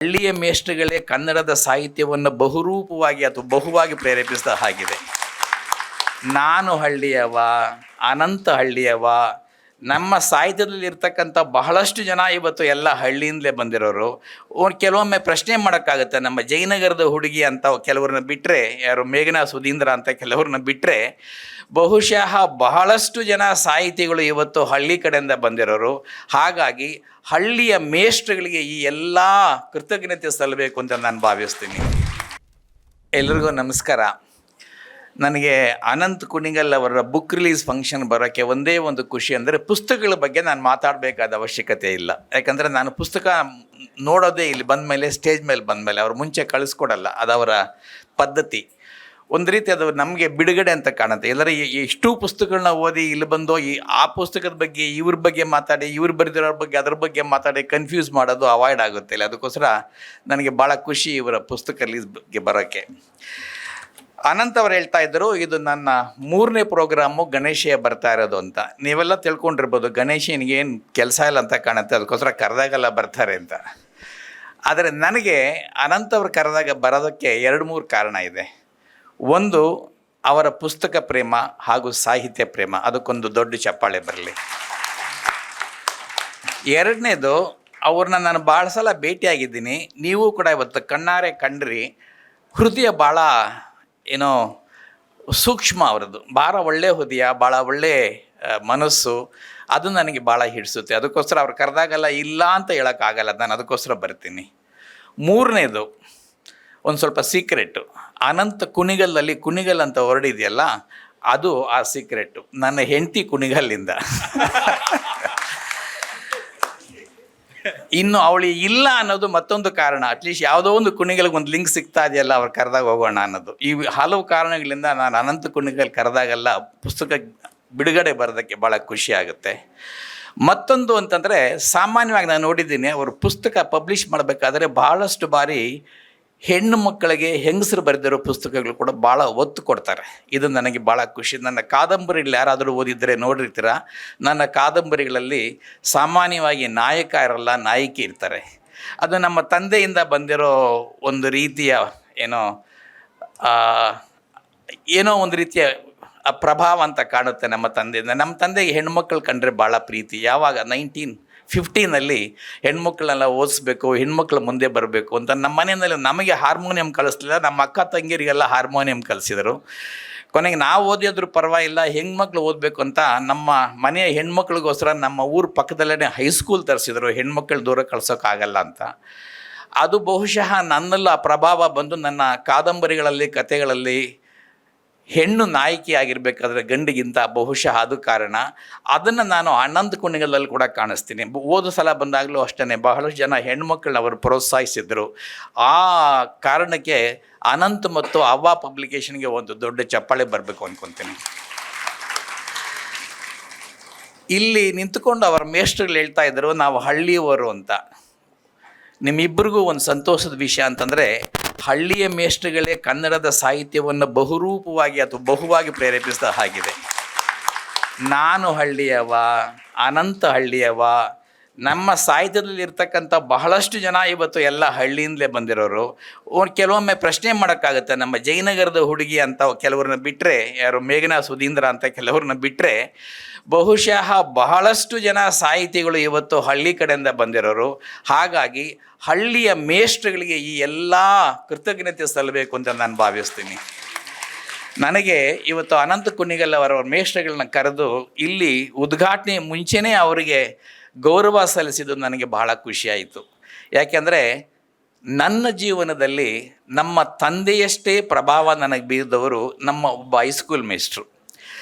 ಹಳ್ಳಿಯ ಮೇಷ್ಟ್ರುಗಳೇ ಕನ್ನಡದ ಸಾಹಿತ್ಯವನ್ನು ಬಹುರೂಪವಾಗಿ ಅಥವಾ ಬಹುವಾಗಿ ಪ್ರೇರೇಪಿಸಿದ ಹಾಗಿದೆ. ನಾನು ಹಳ್ಳಿಯವ, ಅನಂತ ಹಳ್ಳಿಯವ. ನಮ್ಮ ಸಾಹಿತ್ಯದಲ್ಲಿ ಇರ್ತಕ್ಕಂಥ ಬಹಳಷ್ಟು ಜನ ಇವತ್ತು ಎಲ್ಲ ಹಳ್ಳಿಯಿಂದಲೇ ಬಂದಿರೋರು. ಕೆಲವೊಮ್ಮೆ ಪ್ರಶ್ನೆ ಮಾಡೋಕ್ಕಾಗುತ್ತೆ, ನಮ್ಮ ಜಯನಗರದ ಹುಡುಗಿ ಅಂತ ಕೆಲವ್ರನ್ನ ಬಿಟ್ಟರೆ, ಯಾರು ಮೇಘನಾ ಸುಧೀಂದ್ರ ಅಂತ ಕೆಲವ್ರನ್ನ ಬಿಟ್ಟರೆ, ಬಹುಶಃ ಬಹಳಷ್ಟು ಜನ ಸಾಹಿತಿಗಳು ಇವತ್ತು ಹಳ್ಳಿ ಕಡೆಯಿಂದ ಬಂದಿರೋರು. ಹಾಗಾಗಿ ಹಳ್ಳಿಯ ಮೇಷ್ಟ್ರುಗಳಿಗೆ ಈ ಎಲ್ಲ ಕೃತಜ್ಞತೆ ಸಲ್ಲಬೇಕು ಅಂತ ನಾನು ಭಾವಿಸ್ತೀನಿ. ಎಲ್ರಿಗೂ ನಮಸ್ಕಾರ. ನನಗೆ ಅನಂತ್ ಕುಣಿಗಲ್ ಅವರ ಬುಕ್ ರಿಲೀಸ್ ಫಂಕ್ಷನ್ ಬರೋಕ್ಕೆ ಒಂದೇ ಒಂದು ಖುಷಿ ಅಂದರೆ, ಪುಸ್ತಕಗಳ ಬಗ್ಗೆ ನಾನು ಮಾತಾಡಬೇಕಾದ ಅವಶ್ಯಕತೆ ಇಲ್ಲ. ಯಾಕಂದರೆ ನಾನು ಪುಸ್ತಕ ನೋಡೋದೇ ಇಲ್ಲಿ ಬಂದ ಮೇಲೆ, ಸ್ಟೇಜ್ ಮೇಲೆ ಬಂದ ಮೇಲೆ. ಅವ್ರು ಮುಂಚೆ ಕಳಿಸ್ಕೊಡಲ್ಲ, ಅದು ಅವರ ಪದ್ಧತಿ. ಒಂದು ರೀತಿ ಅದು ನಮಗೆ ಬಿಡುಗಡೆ ಅಂತ ಕಾಣುತ್ತೆ. ಎಲ್ಲರೂ ಇಷ್ಟು ಪುಸ್ತಕಗಳನ್ನ ಓದಿ ಇಲ್ಲಿ ಬಂದು ಆ ಪುಸ್ತಕದ ಬಗ್ಗೆ ಇವ್ರ ಬಗ್ಗೆ ಮಾತಾಡಿ, ಇವ್ರು ಬರೆದಿರೋರ ಬಗ್ಗೆ ಅದ್ರ ಬಗ್ಗೆ ಮಾತಾಡಿ ಕನ್ಫ್ಯೂಸ್ ಮಾಡೋದು ಅವಾಯ್ಡ್ ಆಗುತ್ತೆ ಇಲ್ಲ. ಅದಕ್ಕೋಸ್ಕರ ನನಗೆ ಭಾಳ ಖುಷಿ ಇವರ ಪುಸ್ತಕ ರಿಲೀಸ್ಗೆ ಬರೋಕ್ಕೆ. ಅನಂತ್ ಅವ್ರು ಹೇಳ್ತಾ ಇದ್ದರು, ಇದು ನನ್ನ 3ನೇ ಪ್ರೋಗ್ರಾಮು ಗಣೇಶ ಬರ್ತಾ ಇರೋದು ಅಂತ. ನೀವೆಲ್ಲ ತಿಳ್ಕೊಂಡಿರ್ಬೋದು, ಗಣೇಶನಿಗೇನು ಕೆಲಸ ಇಲ್ಲ ಅಂತ ಕಾಣುತ್ತೆ, ಅದಕ್ಕೋಸ್ಕರ ಕರೆದಾಗೆಲ್ಲ ಬರ್ತಾರೆ ಅಂತ. ಆದರೆ ನನಗೆ ಅನಂತ್ ಅವ್ರು ಕರೆದಾಗ ಬರೋದಕ್ಕೆ 2-3 ಕಾರಣ ಇದೆ. ಒಂದು, ಅವರ ಪುಸ್ತಕ ಪ್ರೇಮ ಹಾಗೂ ಸಾಹಿತ್ಯ ಪ್ರೇಮ, ಅದಕ್ಕೊಂದು ದೊಡ್ಡ ಚಪ್ಪಾಳೆ ಬರಲಿ. 2ನೇದು, ಅವ್ರನ್ನ ನಾನು ಭಾಳ ಸಲ ಭೇಟಿಯಾಗಿದ್ದೀನಿ, ನೀವು ಕೂಡ ಇವತ್ತು ಕಣ್ಣಾರೆ ಕಂಡ್ರಿ. ಹೃದಯ ಭಾಳ ಸೂಕ್ಷ್ಮ ಅವರದ್ದು, ಭಾಳ ಒಳ್ಳೆಯ ಹೃದಯ, ಭಾಳ ಒಳ್ಳೆಯ ಮನಸ್ಸು. ಅದು ನನಗೆ ಭಾಳ ಹಿಡಿಸುತ್ತೆ. ಅದಕ್ಕೋಸ್ಕರ ಅವ್ರು ಕರೆದಾಗಲ್ಲ ಇಲ್ಲ ಅಂತ ಹೇಳೋಕ್ಕಾಗಲ್ಲ, ನಾನು ಅದಕ್ಕೋಸ್ಕರ ಬರ್ತೀನಿ. 3ನೇದು ಒಂದು ಸ್ವಲ್ಪ ಸೀಕ್ರೆಟು. ಅನಂತ ಕುಣಿಗಲ್ಲಲ್ಲಿ ಕುಣಿಗಲ್ ಅಂತ ಹೊರಡಿದೆಯಲ್ಲ, ಅದು ಆ ಸೀಕ್ರೆಟು. ನನ್ನ ಹೆಂಡತಿ ಕುಣಿಗಲ್ಲಿಂದ. ಇನ್ನು ಅವಳು ಇಲ್ಲ ಅನ್ನೋದು ಮತ್ತೊಂದು ಕಾರಣ. ಅಟ್ಲೀಸ್ಟ್ ಯಾವುದೋ ಒಂದು ಕುಣಿಗಲ್ಗೆ ಒಂದು ಲಿಂಕ್ ಸಿಗ್ತಾ ಇದೆಯಲ್ಲ, ಅವ್ರು ಕರೆದಾಗ ಹೋಗೋಣ ಅನ್ನೋದು. ಈ ಹಲವು ಕಾರಣಗಳಿಂದ ನಾನು ಅನಂತ ಕುಣಿಗಲ್ ಕರೆದಾಗೆಲ್ಲ ಪುಸ್ತಕ ಬಿಡುಗಡೆ ಬರೋದಕ್ಕೆ ಭಾಳ ಖುಷಿ ಆಗುತ್ತೆ. ಮತ್ತೊಂದು ಅಂತಂದರೆ, ಸಾಮಾನ್ಯವಾಗಿ ನಾನು ನೋಡಿದ್ದೀನಿ, ಅವರು ಪುಸ್ತಕ ಪಬ್ಲಿಷ್ ಮಾಡಬೇಕಾದ್ರೆ ಭಾಳಷ್ಟು ಬಾರಿ ಹೆಣ್ಣು ಮಕ್ಕಳಿಗೆ ಹೆಂಗಸರು ಬರೆದಿರೋ ಪುಸ್ತಕಗಳು ಕೂಡ ಭಾಳ ಒತ್ತು ಕೊಡ್ತಾರೆ. ಇದು ನನಗೆ ಭಾಳ ಖುಷಿ. ನನ್ನ ಕಾದಂಬರಿಗಳು ಯಾರಾದರೂ ಓದಿದರೆ ನೋಡಿರ್ತೀರ, ನನ್ನ ಕಾದಂಬರಿಗಳಲ್ಲಿ ಸಾಮಾನ್ಯವಾಗಿ ನಾಯಕ ಇರಲ್ಲ, ನಾಯಕಿ ಇರ್ತಾರೆ. ಅದು ನಮ್ಮ ತಂದೆಯಿಂದ ಬಂದಿರೋ ಒಂದು ರೀತಿಯ ಏನೋ ಒಂದು ರೀತಿಯ ಪ್ರಭಾವ ಅಂತ ಕಾಣುತ್ತೆ ನಮ್ಮ ತಂದೆಯಿಂದ. ನಮ್ಮ ತಂದೆಗೆ ಹೆಣ್ಮಕ್ಳು ಕಂಡ್ರೆ ಭಾಳ ಪ್ರೀತಿ. ಯಾವಾಗ 1915 ಹೆಣ್ಮಕ್ಳನ್ನೆಲ್ಲ ಓದಿಸ್ಬೇಕು, ಹೆಣ್ಮಕ್ಳು ಮುಂದೆ ಬರಬೇಕು ಅಂತ ನಮ್ಮ ಮನೆಯಲ್ಲಿ ನಮಗೆ ಹಾರ್ಮೋನಿಯಂ ಕಲಿಸ್ಲಿಲ್ಲ, ನಮ್ಮ ಅಕ್ಕ ತಂಗಿಯರಿಗೆಲ್ಲ ಹಾರ್ಮೋನಿಯಂ ಕಲಿಸಿದರು. ಕೊನೆಗೆ ನಾವು ಓದಿದ್ರು ಪರವಾಗಿಲ್ಲ, ಹೆಣ್ಮಕ್ಳು ಓದಬೇಕು ಅಂತ ನಮ್ಮ ಮನೆಯ ಹೆಣ್ಮಕ್ಳಿಗೋಸ್ಕರ ನಮ್ಮ ಊರ ಪಕ್ಕದಲ್ಲೇ ಹೈಸ್ಕೂಲ್ ತರಿಸಿದರು, ಹೆಣ್ಮಕ್ಳು ದೂರ ಕಳ್ಸೋಕ್ಕಾಗಲ್ಲ ಅಂತ. ಅದು ಬಹುಶಃ ನನ್ನೆಲ್ಲ ಪ್ರಭಾವ ಬಂದು ನನ್ನ ಕಾದಂಬರಿಗಳಲ್ಲಿ, ಕಥೆಗಳಲ್ಲಿ ಹೆಣ್ಣು ನಾಯಕಿ ಆಗಿರಬೇಕಾದ್ರೆ ಗಂಡಿಗಿಂತ ಬಹುಶಃ ಅದು ಕಾರಣ. ಅದನ್ನು ನಾನು ಅನಂತ ಕುಣಿಗಲಲ್ಲಿ ಕೂಡ ಕಾಣಿಸ್ತೀನಿ. ಓದು ಸಲ ಬಂದಾಗಲೂ ಅಷ್ಟೇ ಬಹಳಷ್ಟು ಜನ ಹೆಣ್ಮಕ್ಳನ್ನ ಅವರು ಪ್ರೋತ್ಸಾಹಿಸಿದರು. ಆ ಕಾರಣಕ್ಕೆ ಅನಂತ್ ಮತ್ತು ಅವ್ವ ಪಬ್ಲಿಕೇಶನ್ಗೆ ಒಂದು ದೊಡ್ಡ ಚಪ್ಪಾಳೆ ಬರಬೇಕು ಅಂದ್ಕೊತೀನಿ. ಇಲ್ಲಿ ನಿಂತುಕೊಂಡು ಅವರ ಮೇಷ್ಟ್ರುಗಳು ಹೇಳ್ತಾ ಇದ್ದರು, ನಾವು ಹಳ್ಳಿಯವರು ಅಂತ. ನಿಮ್ಮಿಬ್ಬರಿಗೂ ಒಂದು ಸಂತೋಷದ ವಿಷಯ ಅಂತಂದರೆ, ಹಳ್ಳಿಯ ಮೇಷ್ಟ್ರುಗಳೇ ಕನ್ನಡದ ಸಾಹಿತ್ಯವನ್ನು ಬಹುರೂಪವಾಗಿ ಅಥವಾ ಬಹುವಾಗಿ ಪ್ರೇರೇಪಿಸಿದ ಹಾಗಿದೆ. ನಾನು ಹಳ್ಳಿಯವ, ಅನಂತ ಹಳ್ಳಿಯವ. ನಮ್ಮ ಸಾಹಿತ್ಯದಲ್ಲಿ ಇರ್ತಕ್ಕಂಥ ಬಹಳಷ್ಟು ಜನ ಇವತ್ತು ಎಲ್ಲ ಹಳ್ಳಿಯಿಂದಲೇ ಬಂದಿರೋರು. ಕೆಲವೊಮ್ಮೆ ಪ್ರಶ್ನೆ ಮಾಡೋಕ್ಕಾಗುತ್ತೆ, ನಮ್ಮ ಜಯನಗರದ ಹುಡುಗಿ ಅಂತ ಕೆಲವ್ರನ್ನ ಬಿಟ್ಟರೆ, ಯಾರು ಮೇಘನಾ ಸುಧೀಂದ್ರ ಅಂತ ಕೆಲವ್ರನ್ನ ಬಿಟ್ಟರೆ, ಬಹುಶಃ ಬಹಳಷ್ಟು ಜನ ಸಾಹಿತಿಗಳು ಇವತ್ತು ಹಳ್ಳಿ ಕಡೆಯಿಂದ ಬಂದಿರೋರು. ಹಾಗಾಗಿ ಹಳ್ಳಿಯ ಮೇಷ್ಟ್ರುಗಳಿಗೆ ಈ ಎಲ್ಲ ಕೃತಜ್ಞತೆ ಸಲ್ಲಬೇಕು ಅಂತ ನಾನು ಭಾವಿಸ್ತೀನಿ. ನನಗೆ ಇವತ್ತು ಅನಂತ ಕುಣಿಗಲ್ ಅವರ ಮೇಷ್ಟ್ರುಗಳನ್ನ ಕರೆದು ಇಲ್ಲಿ ಉದ್ಘಾಟನೆ ಮುಂಚೆನೇ ಅವರಿಗೆ ಗೌರವ ಸಲ್ಲಿಸಿದ್ದು ನನಗೆ ಬಹಳ ಖುಷಿಯಾಯಿತು. ಯಾಕೆಂದರೆ ನನ್ನ ಜೀವನದಲ್ಲಿ ನಮ್ಮ ತಂದೆಯಷ್ಟೇ ಪ್ರಭಾವ ನನಗೆ ಬೀರಿದವರು ನಮ್ಮ ಒಬ್ಬ ಹೈಸ್ಕೂಲ್ ಮೇಷ್ಟ್ರು.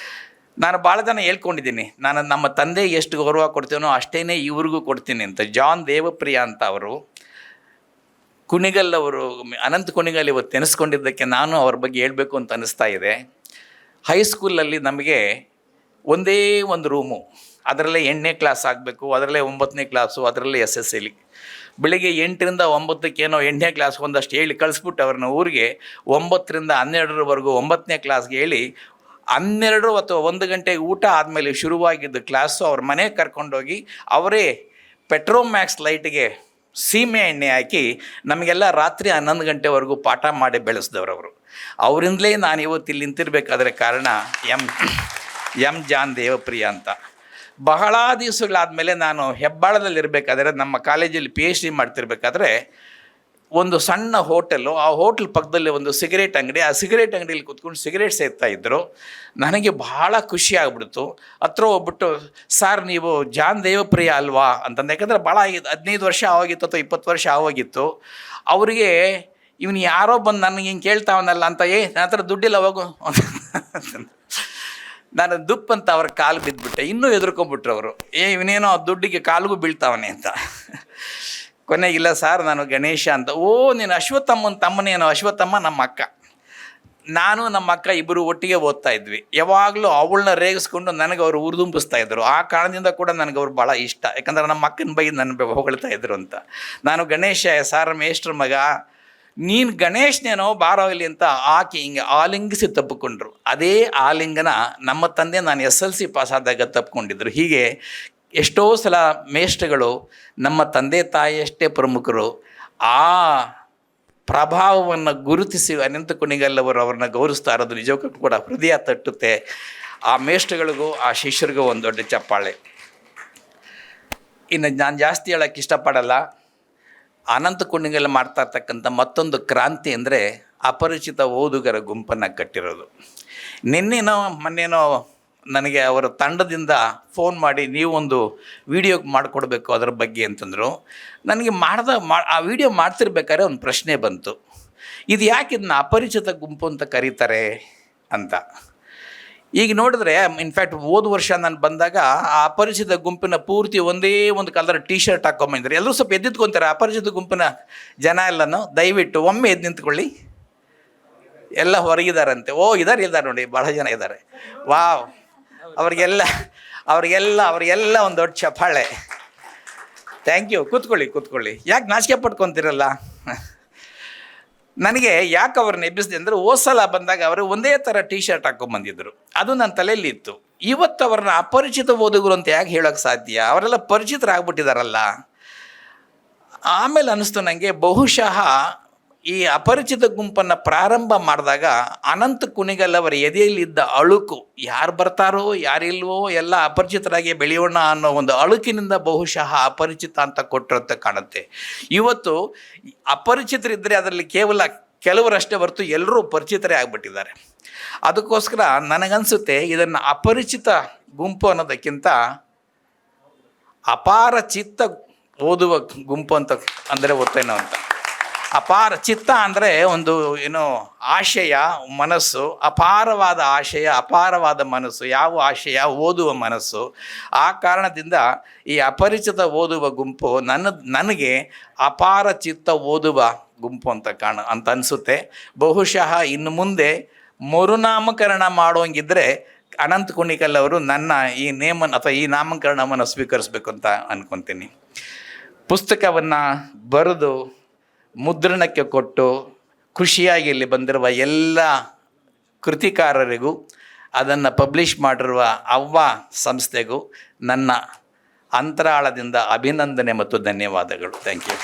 ನಾನು ಭಾಳ ಜನ ಹೇಳ್ಕೊಂಡಿದ್ದೀನಿ, ನಾನು ನಮ್ಮ ತಂದೆ ಎಷ್ಟು ಗೌರವ ಕೊಡ್ತೀನೋ ಅಷ್ಟೇ ಇವ್ರಿಗೂ ಕೊಡ್ತೀನಿ ಅಂತ. ಜಾನ್ ದೇವಪ್ರಿಯ ಅಂತ ಅವರು ಕುಣಿಗಲ್ ಅವರು, ಅನಂತ ಕುಣಿಗಲ್ ಇವತ್ತು ನೆನೆಸ್ಕೊಂಡಿದ್ದಕ್ಕೆ ನಾನು ಅವ್ರ ಬಗ್ಗೆ ಹೇಳಬೇಕು ಅಂತ ಅನ್ನಿಸ್ತಾ ಇದೆ. ಹೈಸ್ಕೂಲಲ್ಲಿ ನಮಗೆ ಒಂದೇ ಒಂದು ರೂಮು, ಅದರಲ್ಲೇ 8ನೇ ಕ್ಲಾಸ್ ಆಗಬೇಕು, ಅದರಲ್ಲೇ 9ನೇ ಕ್ಲಾಸು, ಅದರಲ್ಲೇ SSL. ಬೆಳಿಗ್ಗೆ 8ರಿಂದ 9ಕ್ಕೇನೋ 8ನೇ ಕ್ಲಾಸ್ ಒಂದಷ್ಟು ಹೇಳಿ ಕಳಿಸ್ಬಿಟ್ಟು ಅವ್ರನ್ನ ಊರಿಗೆ 9ರಿಂದ 12ರವರೆಗೂ 9ನೇ ಕ್ಲಾಸ್ಗೆ ಹೇಳಿ 12 ಅಥವಾ 1 ಗಂಟೆಗೆ ಊಟ ಆದಮೇಲೆ ಶುರುವಾಗಿದ್ದು ಕ್ಲಾಸು ಅವ್ರ ಮನೆಗೆ ಕರ್ಕೊಂಡೋಗಿ ಅವರೇ ಪೆಟ್ರೋಮ್ಯಾಕ್ಸ್ ಲೈಟ್ಗೆ ಸೀಮೆ ಎಣ್ಣೆ ಹಾಕಿ ನಮಗೆಲ್ಲ ರಾತ್ರಿ 11 ಗಂಟೆವರೆಗೂ ಪಾಠ ಮಾಡಿ ಬೆಳೆಸಿದವರು ಅವರಿಂದಲೇ ನಾನು ಇವತ್ತು ಇಲ್ಲಿ ನಿಂತಿರಬೇಕಾದ್ರೆ ಕಾರಣ ಎಂ ಜಾನ್ ದೇವಪ್ರಿಯ ಅಂತ. ಬಹಳ ದಿವಸಗಳಾದಮೇಲೆ ನಾನು ಹೆಬ್ಬಾಳದಲ್ಲಿರಬೇಕಾದ್ರೆ ನಮ್ಮ ಕಾಲೇಜಲ್ಲಿ PhD ಮಾಡ್ತಿರ್ಬೇಕಾದ್ರೆ ಒಂದು ಸಣ್ಣ ಹೋಟೆಲ್ಲು, ಆ ಹೋಟ್ಲ್ ಪಕ್ಕದಲ್ಲಿ ಒಂದು ಸಿಗರೇಟ್ ಅಂಗಡಿ, ಆ ಸಿಗರೇಟ್ ಅಂಗಡಿಯಲ್ಲಿ ಕೂತ್ಕೊಂಡು ಸಿಗರೇಟ್ ಸೇರ್ತಾಯಿದ್ರು. ನನಗೆ ಭಾಳ ಖುಷಿ ಆಗ್ಬಿಡ್ತು. ಹತ್ರ ಹೋಗ್ಬಿಟ್ಟು, ಸರ್ ನೀವು ಜಾನ್ ದೇವಪ್ರಿಯ ಅಲ್ವಾ ಅಂತಂದು, ಯಾಕಂದರೆ ಭಾಳ 15 ವರ್ಷ ಆವಾಗಿತ್ತು ಅಥವಾ 20 ವರ್ಷ ಆವಾಗಿತ್ತು. ಅವರಿಗೆ ಇವನು ಯಾರೋ ಬಂದು ನನಗೆ ಹಿಂಗೆ ಕೇಳ್ತಾವನಲ್ಲ ಅಂತ, ನನ್ನ ಹತ್ರ ದುಡ್ಡಿಲ್ಲ ಹೋಗು ನಾನು ದುಪ್ ಅಂತ ಅವ್ರ ಕಾಲು ಬಿದ್ದುಬಿಟ್ಟೆ. ಇನ್ನೂ ಹೆದರ್ಕೊಂಡ್ಬಿಟ್ರು ಅವರು, ಇವನೇನೋ ದುಡ್ಡಿಗೆ ಕಾಲಿಗೂ ಬೀಳ್ತಾವನೆ ಅಂತ. ಕೊನೆಗಿಲ್ಲ ಸರ್ ನಾನು ಗಣೇಶ ಅಂತ. ಓ ನೀನು ಅಶ್ವತ್ಥಮ್ಮನ ತಮ್ಮನೇನೋ? ಅಶ್ವತ್ಥಮ್ಮ ನಮ್ಮ ಅಕ್ಕ. ನಾನು ನಮ್ಮ ಅಕ್ಕ ಇಬ್ಬರು ಒಟ್ಟಿಗೆ ಓದ್ತಾ ಇದ್ವಿ. ಯಾವಾಗಲೂ ಅವಳನ್ನ ರೇಗಿಸ್ಕೊಂಡು ನನಗೆ ಅವರು ಉರಿದುಂಬಿಸ್ತಾ ಇದ್ದರು. ಆ ಕಾರಣದಿಂದ ಕೂಡ ನನಗೆ ಅವ್ರು ಭಾಳ ಇಷ್ಟ, ಯಾಕಂದ್ರೆ ನಮ್ಮ ಅಕ್ಕನ ಬಗ್ಗೆ ನನ್ನ ಹೊಗಳ್ತಾ ಇದ್ರು ಅಂತ. ನಾನು ಗಣೇಶ ಸಾರ್ ಮೇಷ್ಟ್ರ ಮಗ, ನೀನು ಗಣೇಶನೇನೋ ಬಾರೋ ಇಲ್ಲಿ ಅಂತ ಆಕೆ ಹಿಂಗೆ ಆಲಿಂಗಿಸಿ ತಪ್ಪಿಕೊಂಡ್ರು. ಅದೇ ಆಲಿಂಗನ ನಮ್ಮ ತಂದೆ ನಾನು SLC ಪಾಸ್ ಆದಾಗ ತಪ್ಪಿಕೊಂಡಿದ್ರು. ಹೀಗೆ ಎಷ್ಟೋ ಸಲ ಮೇಷ್ಟ್ರುಗಳು ನಮ್ಮ ತಂದೆ ತಾಯಿಯಷ್ಟೇ ಪ್ರಮುಖರು. ಆ ಪ್ರಭಾವವನ್ನು ಗುರುತಿಸಿ ಅನಂತ ಕುಣಿಗಲ್ಲವರು ಅವ್ರನ್ನ ಗೌರವಿಸ್ತಾ ಇರೋದು ನಿಜಕ್ಕೂ ಕೂಡ ಹೃದಯ ತಟ್ಟುತ್ತೆ. ಆ ಮೇಷ್ಟ್ರುಗಳಿಗೂ ಆ ಶಿಷ್ಯರಿಗೂ ಒಂದು ದೊಡ್ಡ ಚಪ್ಪಾಳೆ. ಇನ್ನು ನಾನು ಜಾಸ್ತಿ ಹೇಳೋಕ್ಕೆ ಇಷ್ಟಪಡಲ್ಲ. ಅನಂತ ಕುಣಿಗಲ್ ಮಾಡ್ತಾ ಇರ್ತಕ್ಕಂಥ ಮತ್ತೊಂದು ಕ್ರಾಂತಿ ಅಂದರೆ ಅಪರಿಚಿತ ಓದುಗರ ಗುಂಪನ್ನು ಕಟ್ಟಿರೋದು. ನಿನ್ನೆನೋ ಮೊನ್ನೆನೋ ನನಗೆ ಅವರ ತಂಡದಿಂದ ಫೋನ್ ಮಾಡಿ ನೀವು ಒಂದು ವಿಡಿಯೋ ಮಾಡಿಕೊಡ್ಬೇಕು ಅದರ ಬಗ್ಗೆ ಅಂತಂದರು. ನನಗೆ ಆ ವಿಡಿಯೋ ಮಾಡ್ತಿರ್ಬೇಕಾದ್ರೆ ಒಂದು ಪ್ರಶ್ನೆ ಬಂತು, ಇದು ಯಾಕೆ ಇದನ್ನ ಅಪರಿಚಿತ ಗುಂಪು ಅಂತ ಕರೀತಾರೆ ಅಂತ. ಈಗ ನೋಡಿದ್ರೆ ಇನ್ಫ್ಯಾಕ್ಟ್ ಹೋದ ವರ್ಷ ನಾನು ಬಂದಾಗ ಆ ಅಪರಿಚಿತ ಗುಂಪಿನ ಪೂರ್ತಿ ಒಂದೇ ಒಂದು ಕಲರ್ T-ಶರ್ಟ್ ಹಾಕ್ಕೊಂಬಂದಿದ್ದಾರೆ. ಎಲ್ಲರೂ ಸ್ವಲ್ಪ ಎದ್ದಿತ್ಕೊತಾರೆ. ಅಪರಿಚಿತ ಗುಂಪಿನ ಜನ ಎಲ್ಲನೂ ದಯವಿಟ್ಟು ಒಮ್ಮೆ ಎದ್ದು ನಿಂತ್ಕೊಳ್ಳಿ. ಎಲ್ಲ ಹೊರಗಿದಾರಂತೆ. ಓ ಇದ್ದಾರೆ ನೋಡಿ, ಭಾಳ ಜನ ಇದ್ದಾರೆ. ವಾವ್, ಅವರಿಗೆಲ್ಲ ಒಂದು ದೊಡ್ಡ ಚಪ್ಪಾಳೆ. Thank you. ಕೂತ್ಕೊಳ್ಳಿ. ಯಾಕೆ ನಾಚಿಕೆ ಪಟ್ಕೊತಿರಲ್ಲ? ನನಗೆ ಯಾಕೆ ಅವ್ರನ್ನ ಎಬ್ಬಿಸಿದೆ ಅಂದರೆ, ಸಲ ಬಂದಾಗ ಅವರು ಒಂದೇ ಥರ T-ಶರ್ಟ್ ಹಾಕ್ಕೊಂಬಂದಿದ್ರು. ಅದು ನನ್ನ ತಲೆಯಲ್ಲಿ ಇತ್ತು. ಇವತ್ತು ಅವ್ರನ್ನ ಅಪರಿಚಿತ ಓದುಗರು ಅಂತ ಯಾಕೆ ಹೇಳೋಕ್ಕೆ ಸಾಧ್ಯ? ಅವರೆಲ್ಲ ಪರಿಚಿತರಾಗ್ಬಿಟ್ಟಿದಾರಲ್ಲ. ಆಮೇಲೆ ಅನ್ನಿಸ್ತು ನನಗೆ, ಬಹುಶಃ ಈ ಅಪರಿಚಿತ ಗುಂಪನ್ನು ಪ್ರಾರಂಭ ಮಾಡಿದಾಗ ಅನಂತ ಕುಣಿಗಲ್ ಅವರ ಎದೆಯಲ್ಲಿದ್ದ ಅಳುಕು, ಯಾರು ಬರ್ತಾರೋ ಯಾರಿಲ್ವೋ ಎಲ್ಲ ಅಪರಿಚಿತರಾಗಿ ಬೆಳೆಯೋಣ ಅನ್ನೋ ಒಂದು ಅಳುಕಿನಿಂದ ಬಹುಶಃ ಅಪರಿಚಿತ ಅಂತ ಕೊಟ್ಟಿರುತ್ತೆ ಕಾಣುತ್ತೆ. ಇವತ್ತು ಅಪರಿಚಿತರಿದ್ದರೆ ಅದರಲ್ಲಿ ಕೇವಲ ಕೆಲವರಷ್ಟೇ ಹೊರತು ಎಲ್ಲರೂ ಪರಿಚಿತರೇ ಆಗಿಬಿಟ್ಟಿದ್ದಾರೆ. ಅದಕ್ಕೋಸ್ಕರ ನನಗನ್ಸುತ್ತೆ ಇದನ್ನು ಅಪರಿಚಿತ ಗುಂಪು ಅನ್ನೋದಕ್ಕಿಂತ ಅಪಾರ ಚಿತ್ತ ಓದುವ ಗುಂಪು ಅಂತ ಅಂದರೆ ಗೊತ್ತೇನೋ ಅಂತ. ಅಪಾರ ಚಿತ್ತ ಅಂದರೆ ಒಂದು ಆಶಯ, ಮನಸ್ಸು, ಅಪಾರವಾದ ಆಶಯ, ಅಪಾರವಾದ ಮನಸ್ಸು. ಯಾವ ಆಶಯ? ಓದುವ ಮನಸ್ಸು. ಆ ಕಾರಣದಿಂದ ಈ ಅಪರಿಚಿತ ಓದುವ ಗುಂಪು ನನಗೆ ಅಪಾರ ಚಿತ್ತ ಓದುವ ಗುಂಪು ಅಂತ ಅನಿಸುತ್ತೆ. ಬಹುಶಃ ಇನ್ನು ಮುಂದೆ ಮರುನಾಮಕರಣ ಮಾಡೋಂಗಿದ್ರೆ ಅನಂತ ಕುಣಿಗಲ್ ಅವರು ನನ್ನ ಈ ಅಥವಾ ಈ ನಾಮಕರಣವನ್ನು ಸ್ವೀಕರಿಸಬೇಕು ಅಂತ ಅಂದ್ಕೊತೀನಿ. ಪುಸ್ತಕವನ್ನು ಬರೆದು ಮುದ್ರಣಕ್ಕೆ ಕೊಟ್ಟು ಖುಷಿಯಾಗಿ ಇಲ್ಲಿ ಬಂದಿರುವ ಎಲ್ಲ ಕೃತಿಕಾರರಿಗೂ, ಅದನ್ನು ಪಬ್ಲಿಷ್ ಮಾಡಿರುವ ಅವ್ವ ಸಂಸ್ಥೆಗೂ ನನ್ನ ಅಂತರಾಳದಿಂದ ಅಭಿನಂದನೆ ಮತ್ತು ಧನ್ಯವಾದಗಳು. Thank you.